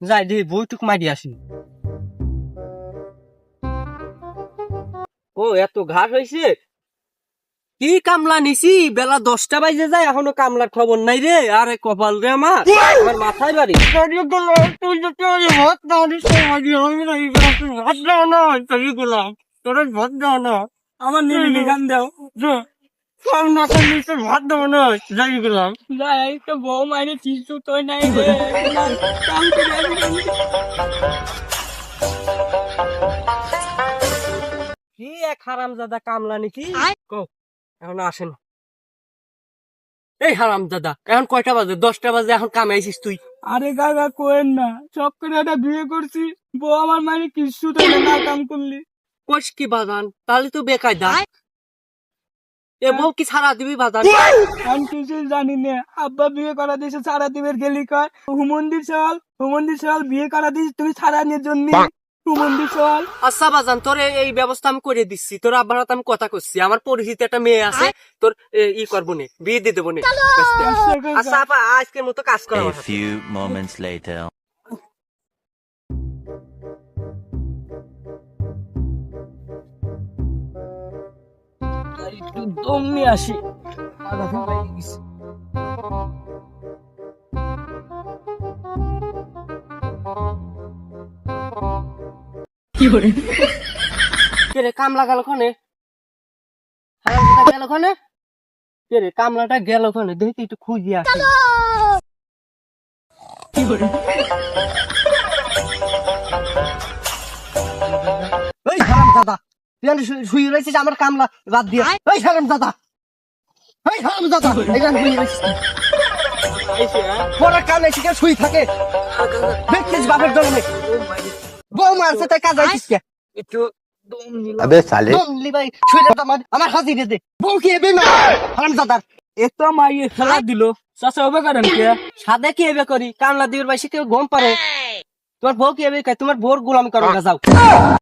যাই দি বইটুক মারি আসি। ও এত ঘাস হয়েছে, কি কামলা নিছি, বেলা 10টা বাজে যায় এখনো কামলার খবর নাই রে। আরে কপাল রে আমার, আমার মাথায় বাড়ি। তুই যদি ভাত না দিস ভাত দাও না, তুই গেলাম তোর ভাত দাও না, আমার নিবি গান দাও ভাত দেবো না, যাই গেলাম যাই তো বউ মাইনে কিছু তো নাই রে। কি এক হারামজাদা কামলা নাকি কও, এখন আসেন। এই হারামজাদা, এখন কয়টা বাজে? 10টা বাজে, এখন কামে আইছিস তুই? আরে কাকা কোয়েন না, চক করে একটা বিয়ে করছি, বউ আমার মানে কিছু তো না কাম করলি। কোষ কি বাজান, তাহলে তো বেকায়দা। এ বউ কি ছাড়া দিবি বাজান? আমি কিছুই জানি না, আব্বা বিয়ে করা দিয়েছে সারা দিবের গেলি কয় হুমন্দির চল বিয়ে করা দিয়েছে তুমি সারা নিয়ে জন্য হুমন্দির চল। আচ্ছা বাজান, তোর এই ব্যবস্থা আমি করে দিচ্ছি। তোর আব্বার হাতে আমি কথা করছি, আমার পরিচিত একটা মেয়ে আছে, তোর ই করবো নে, বিয়ে দিয়ে দেবো নে। আচ্ছা আপা, আজকের মতো কাজ করা। A few moments later. একটু দম নিয়ে আসি। কে রে কামলা গেল খনে? হারামজাদা গেল খনে? কে রে কামলাটা গেল খনে? দেখি একটু খুঁজি আসি। ওই হারামজাদা, তুই আমি শুয়ে রয়েছিস আমার কামলা বাদ দিয়ে। ওই হারামজাদা, ওই হারামজাদা, এখানে শুয়ে রয়েছিস পরে কামে শিখে শুই থাকে, দেখছিস বাপের জন্য বউ মারছে তাই কাজ আইছিস কে? একটু দম নিলাম। अबे साले দমলি ভাই শুয়ে তো আমার হাজিরে দে। বউ কি এবে না হারামজাদার? এত মাইয়ে খেলা দিল, চাষা হবে কারণ কে? সাদে কি এবে করি, কামলা দিবের বাইসে কেউ গম পারে? তোমার বউ কি এবে, তোমার বউর গোলামি করো না, যাও।